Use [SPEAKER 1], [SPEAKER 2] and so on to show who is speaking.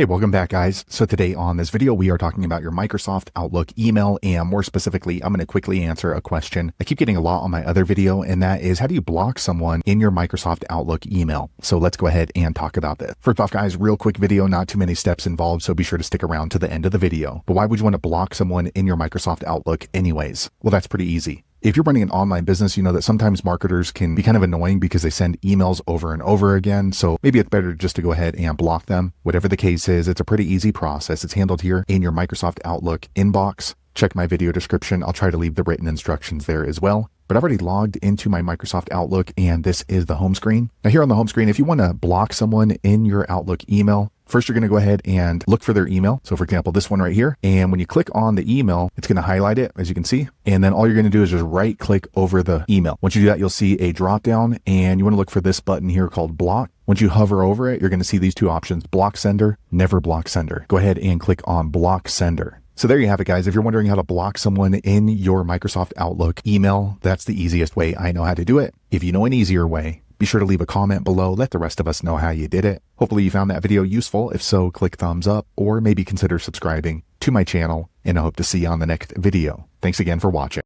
[SPEAKER 1] Hey, welcome back, guys. So today on this video, we are talking about your Microsoft Outlook email, and more specifically, I'm going to quickly answer a question I keep getting a lot on my other video, and that is, how do you block someone in your Microsoft Outlook email? So let's go ahead and talk about this. First off, guys, real quick video, not too many steps involved, so be sure to stick around to the end of the video. But why would you want to block someone in your Microsoft Outlook anyways? Well, that's pretty easy. If you're running an online business, you know that sometimes marketers can be kind of annoying because they send emails over and over again. So maybe it's better just to go ahead and block them. Whatever the case is, it's a pretty easy process. It's handled here in your Microsoft Outlook inbox. Check my video description. I'll try to leave the written instructions there as well. But I've already logged into my Microsoft Outlook, and this is the home screen. Now here on the home screen, if you want to block someone in your Outlook email, first, you're going to go ahead and look for their email. So for example, this one right here. And when you click on the email, it's going to highlight it, as you can see. And then all you're going to do is just right click over the email. Once you do that, you'll see a drop down, and you want to look for this button here called block. Once you hover over it, you're going to see these two options: block sender, never block sender. Go ahead and click on block sender. So there you have it, guys. If you're wondering how to block someone in your Microsoft Outlook email, that's the easiest way I know how to do it. If you know an easier way, be sure to leave a comment below. Let the rest of us know how you did it. Hopefully you found that video useful. If so, click thumbs up or maybe consider subscribing to my channel, and I hope to see you on the next video. Thanks again for watching.